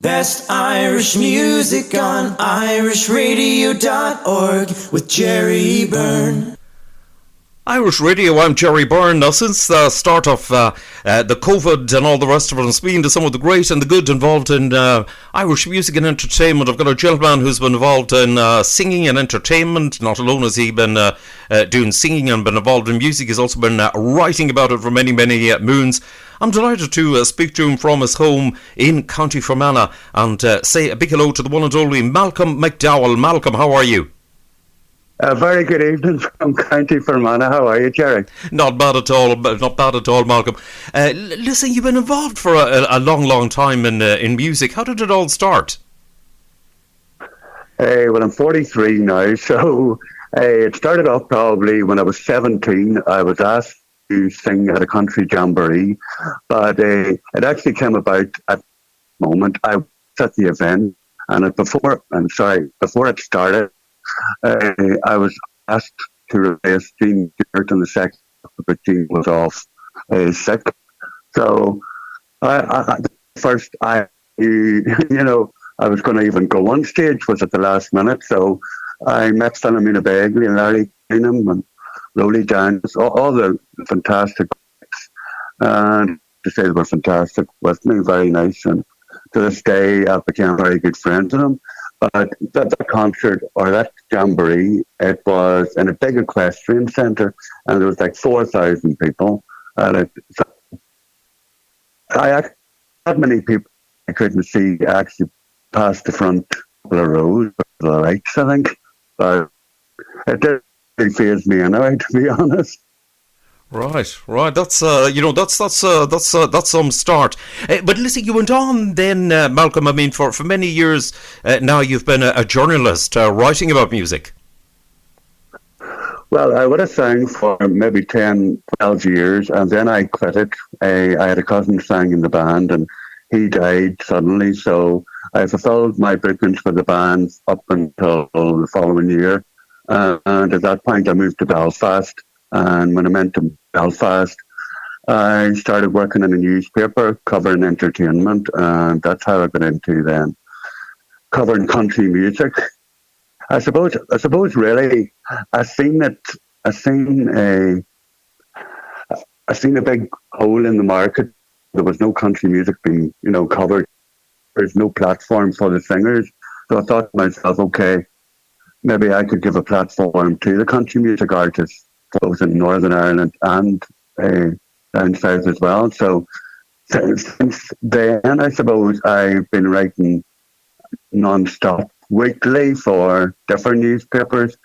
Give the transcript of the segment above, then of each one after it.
Best Irish music on irishradio.org with Jerry Byrne. Irish Radio, I'm Jerry Byrne. Now, since the start of the COVID and all the rest of it, I'm speaking to some of the great and the good involved in Irish music and entertainment. I've got a gentleman who's been involved in singing and entertainment. Not alone has he been doing singing and been involved in music, he's also been writing about it for many, many moons. I'm delighted to speak to him from his home in County Fermanagh and say a big hello to the one and only Malcolm McDowell. Malcolm, how are you? Very good evening from County Fermanagh. How are you, Jerry? Not bad at all, Malcolm. Listen, you've been involved for a long, long time in music. How did it all start? Well, I'm 43 now, so it started off probably when I was 17. I was asked to sing at a country jamboree, but it actually came about at the moment. I was at the event, and before it started, I was asked to replace Jean Stewart in the second, but Jean was off sick. So I was going to even go on stage, was at the last minute. So I met Philomena Begley and Larry Keenan and Rolly Downs, all the fantastic acts. And to say they were fantastic with me, very nice. And to this day, I've become very good friends with them. But that concert, or that jamboree, it was in a big equestrian centre, and there was like 4,000 people at it. So I had many people I couldn't see actually past the front couple of rows of the lights, I think. But it didn't really faze me anyway, to be honest. Right. That's some start. But listen, you went on then, Malcolm. I mean, for many years now, you've been a journalist writing about music. Well, I would have sang for maybe 10, 12 years, and then I quit it. I had a cousin who sang in the band, and he died suddenly. So I fulfilled my bookings for the band up until the following year. And at that point, I moved to Belfast. And when I went to Belfast, I started working in a newspaper covering entertainment, and that's how I got into then covering country music. I suppose really, I seen a big hole in the market. There was no country music being, covered. There's no platform for the singers. So I thought to myself, okay, maybe I could give a platform to the country music artists, both in Northern Ireland and down south as well. So since then, I suppose I've been writing non-stop weekly for different newspapers.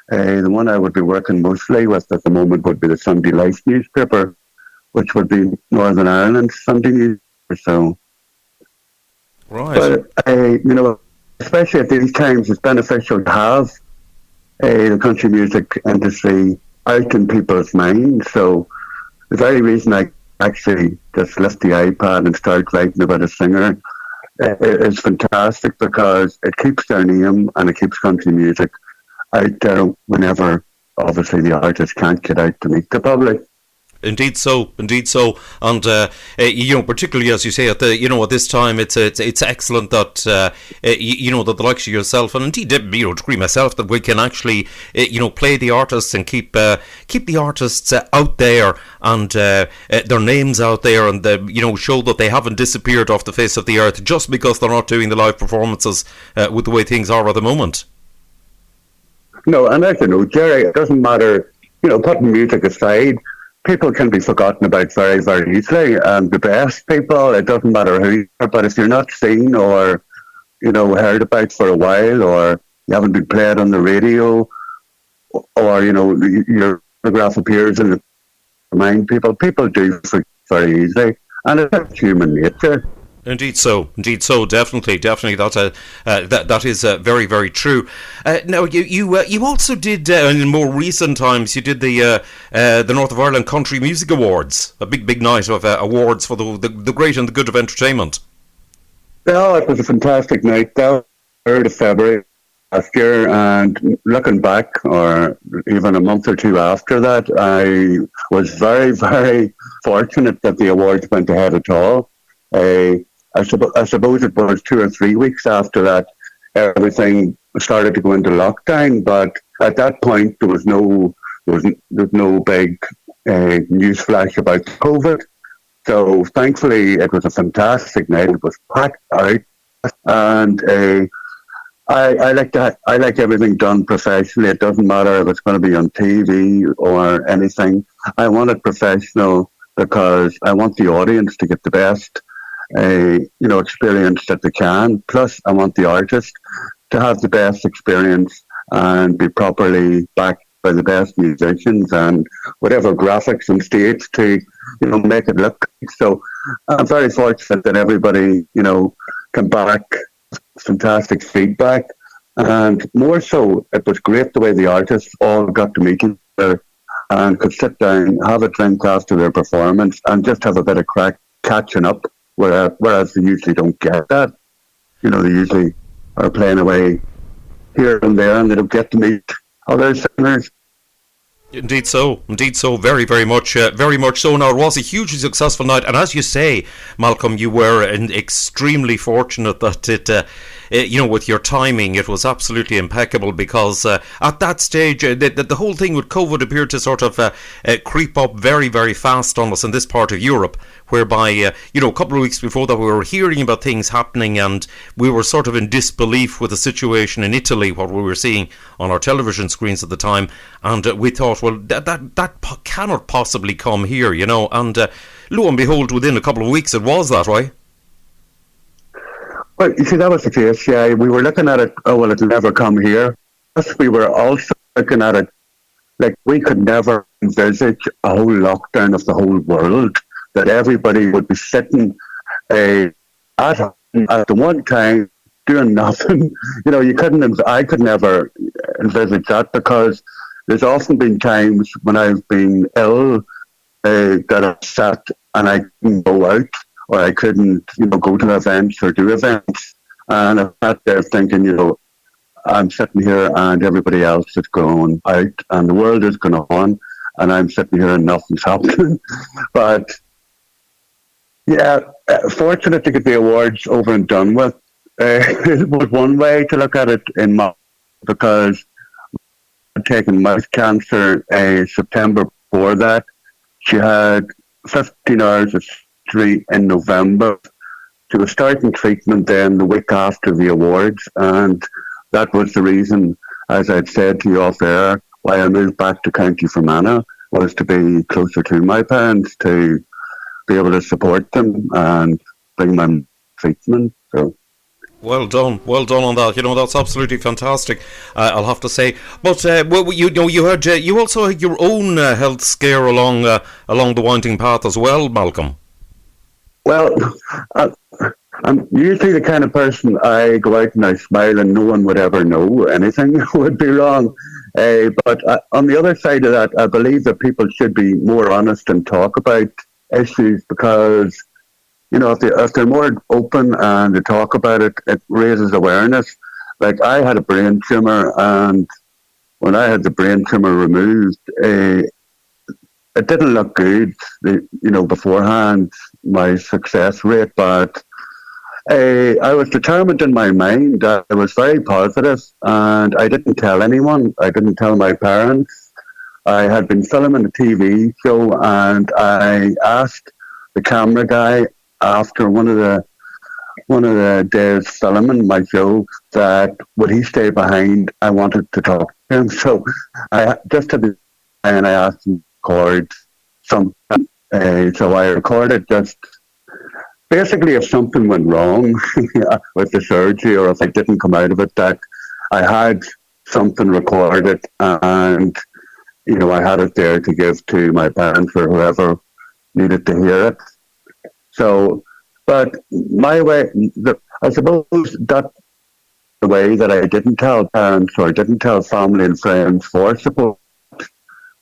The one I would be working mostly with at the moment would be the Sunday Life newspaper, which would be Northern Ireland's Sunday newspaper. So, right. But especially at these times, it's beneficial to have the country music industry out in people's minds. So the very reason I actually just lift the iPad and start writing about a singer is fantastic, because it keeps their name and it keeps country music out there whenever obviously the artist can't get out to meet the public. Indeed so, and particularly as you say at this time, it's excellent that that the likes of yourself, and indeed to agree myself, that we can actually play the artists and keep the artists out there and their names out there, and show that they haven't disappeared off the face of the earth just because they're not doing the live performances with the way things are at the moment. No, and as you know, Jerry, it doesn't matter. Putting music aside, people can be forgotten about very, very easily. And the best people, it doesn't matter who you are, but if you're not seen or, heard about for a while, or you haven't been played on the radio, or, your photograph appears in the mind, people do forget very easily. And it's human nature. Indeed so, definitely. That is very, very true. Now, you also did in more recent times. You did the North of Ireland Country Music Awards, a big night of awards for the great and the good of entertainment. Well, it was a fantastic night. That was 3rd of February last year, and looking back, or even a month or two after that, I was very, very fortunate that the awards went ahead at all. I suppose it was 2 or 3 weeks after that everything started to go into lockdown. But at that point, there was no big news flash about COVID. So thankfully, it was a fantastic night. It was packed out, and I like that. I like everything done professionally. It doesn't matter if it's going to be on TV or anything. I want it professional because I want the audience to get the best, experience that they can. Plus, I want the artist to have the best experience and be properly backed by the best musicians and whatever graphics and stage to, make it look. So I'm very fortunate that everybody, came back, fantastic feedback. And more so, it was great the way the artists all got to meet each other and could sit down, have a drink after their performance and just have a bit of crack catching up, whereas they usually don't get that. They usually are playing away here and there and they don't get to meet other singers. Indeed so, very, very much so. Now, it was a hugely successful night, and as you say, Malcolm, you were extremely fortunate that with your timing, it was absolutely impeccable because at that stage, the whole thing with COVID appeared to sort of creep up very, very fast on us in this part of Europe, whereby, a couple of weeks before that, we were hearing about things happening and we were sort of in disbelief with the situation in Italy, what we were seeing on our television screens at the time, and we thought, well, that cannot possibly come here, and lo and behold, within a couple of weeks it was that way. Well, you see, that was the case, yeah. We were looking at it, it'll never come here. Plus, we were also looking at it like we could never envisage a whole lockdown of the whole world, that everybody would be sitting at home at the one time doing nothing. I could never envisage that because there's often been times when I've been ill that I've sat and I couldn't go out or I couldn't, go to events or do events. And I sat there thinking, I'm sitting here and everybody else is going out and the world is going on and I'm sitting here and nothing's happening. But yeah, fortunate to get the awards over and done with. It was one way to look at it because I'd taken mouth cancer September before that. She had 15 hours of surgery in November. She was starting treatment then the week after the awards, and that was the reason, as I'd said to you off air, why I moved back to County Fermanagh, was to be closer to my parents, to be able to support them and bring them treatment. So. Well done on that. That's absolutely fantastic. I'll have to say. But you also had your own health scare along the winding path as well, Malcolm. Well, I'm usually the kind of person I go out and I smile and no one would ever know anything would be wrong. But on the other side of that, I believe that people should be more honest and talk about issues because, if they're more open and they talk about it, it raises awareness. Like I had a brain tumour and when I had the brain tumour removed, it didn't look good, beforehand, my success rate, but I was determined in my mind. I was very positive and I didn't tell anyone. I didn't tell my parents. I had been filming a TV show and I asked the camera guy after one of the days filming my show that would he stay behind. I wanted to talk to him. So I just had the and I asked him to record something. So I recorded just basically if something went wrong with the surgery or if I didn't come out of it, that I had something recorded and, I had it there to give to my parents or whoever needed to hear it. So, but my way, I suppose that the way that I didn't tell parents or didn't tell family and friends for support,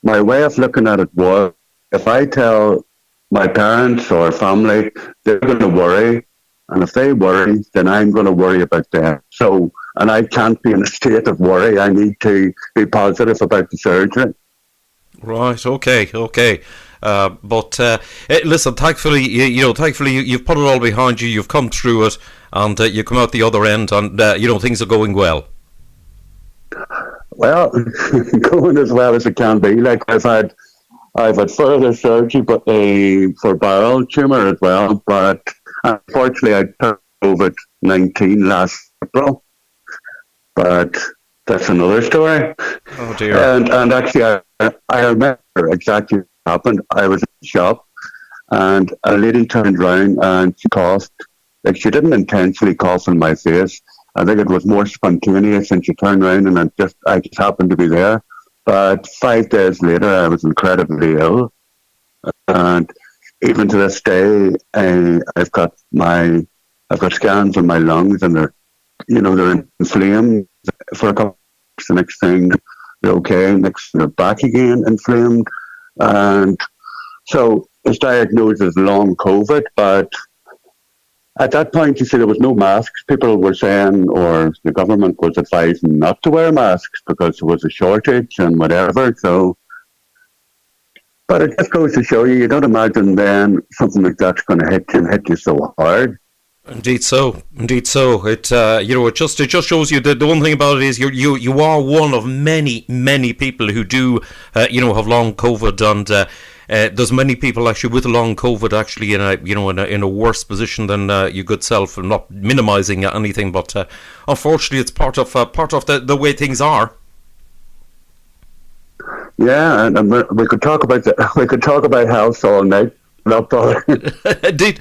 my way of looking at it was, if I tell my parents or family, they're going to worry. And if they worry, then I'm going to worry about them. So, and I can't be in a state of worry. I need to be positive about the surgery. Right, okay. Listen, thankfully, thankfully you've put it all behind you. You've come through it, and you come out the other end, and things are going well. Well, going as well as it can be. Like I've had further surgery, but for bowel tumor as well. But unfortunately, I took COVID-19 last April. But that's another story. Oh dear! And actually, I remember exactly what happened. I was in the shop, and a lady turned around and she coughed. Like she didn't intentionally cough in my face. I think it was more spontaneous, and she turned around, and I just happened to be there. But 5 days later, I was incredibly ill, and even to this day, I've got scans on my lungs, and they're inflamed for a couple of weeks. The next thing they're okay, next they're back again inflamed, and so it's diagnosed as long COVID, but. At that point, you see, there was no masks. People were saying, or the government was advising not to wear masks because there was a shortage and whatever. So, but it just goes to show you don't imagine then something like that's going to hit you so hard. Indeed so. It just shows you that the one thing about it is you are one of many people who do have long COVID, and there's many people actually with long COVID actually in a worse position than your good self. I'm not minimising anything, but unfortunately it's part of the way things are. Yeah, and we could talk about health all night. Indeed,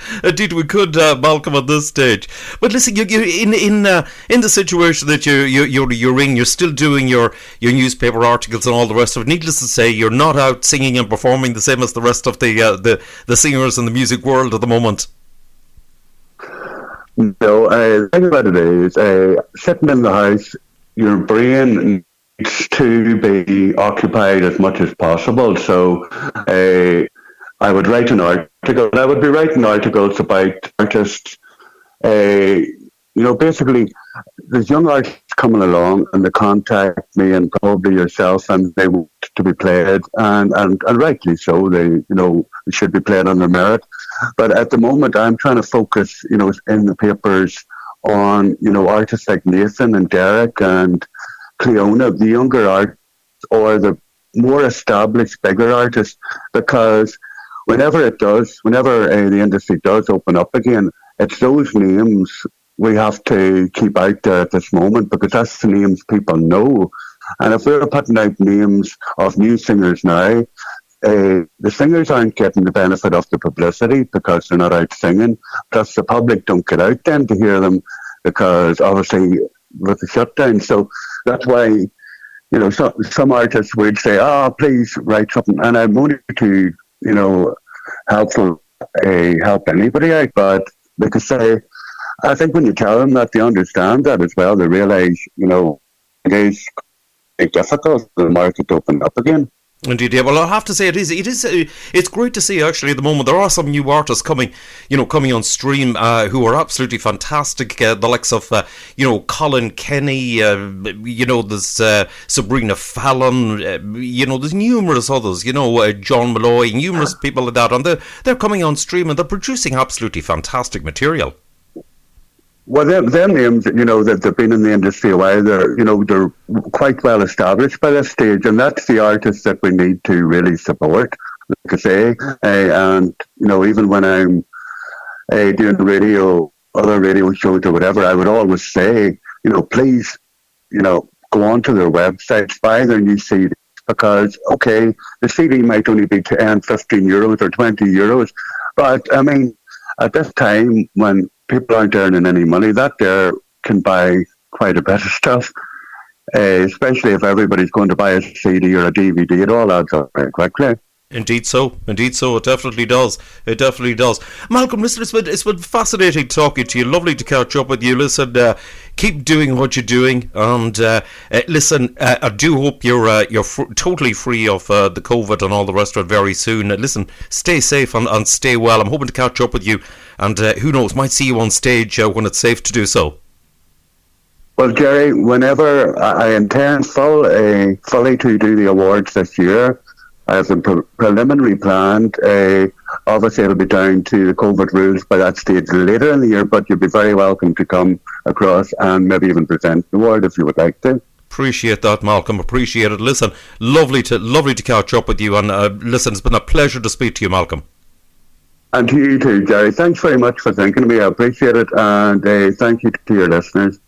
we could, Malcolm, at this stage. But listen, you're in the situation that you're in. You're still doing your newspaper articles and all the rest of it. Needless to say, you're not out singing and performing the same as the rest of the singers in the music world at the moment. No, the thing about it is, sitting in the house, your brain needs to be occupied as much as possible. So. I would write an article, and I would be writing articles about artists. Basically, there's young artists coming along, and they contact me, and probably yourself, and they want to be played, and rightly so. They should be played on their merit. But at the moment, I'm trying to focus, in the papers on, artists like Nathan and Derek and Cleona, the younger artists, or the more established, bigger artists, because whenever the industry does open up again, it's those names we have to keep out there at this moment, because that's the names people know. And if we're putting out names of new singers now, the singers aren't getting the benefit of the publicity because they're not out singing. Plus, the public don't get out then to hear them because obviously with the shutdown. So that's why, some artists would say, please write something. And I'm only to help anybody out, but they could say, I think when you tell them that, they understand that as well. They realise, it is difficult for the market to open up again. Indeed, yeah. Well, I have to say it's great to see actually at the moment. There are some new artists coming on stream who are absolutely fantastic. The likes of Colin Kenny, there's Sabrina Fallon, there's numerous others. John Malloy, numerous people like that, and they're coming on stream and they're producing absolutely fantastic material. Well, them names, that they've been in the industry a while, they're quite well established by this stage, and that's the artists that we need to really support, like I say. And, even when I'm doing other radio shows or whatever, I would always say, please, go onto their websites, buy their new CD, because, okay, the CD might only be 10, 15 euros or 20 euros, but, I mean, at this time when people aren't earning any money, that there can buy quite a bit of stuff, especially if everybody's going to buy a CD or a DVD. It all adds up very quickly. Indeed so. It definitely does. Malcolm, listen, it's been fascinating talking to you. Lovely to catch up with you. Listen, keep doing what you're doing, and listen, I do hope you're totally free of the COVID and all the rest of it very soon. Listen, stay safe and stay well. I'm hoping to catch up with you, and who knows, might see you on stage when it's safe to do so. Well, Jerry, whenever I intend fully to do the awards this year, I have them preliminary planned. Obviously, it'll be down to the COVID rules by that stage later in the year, but you'll be very welcome to come across and maybe even present the award if you would like to. Appreciate that, Malcolm. Appreciate it. Listen, lovely to catch up with you. And listen, it's been a pleasure to speak to you, Malcolm. And to you too, Jerry. Thanks very much for thinking of me. I appreciate it. And thank you to your listeners.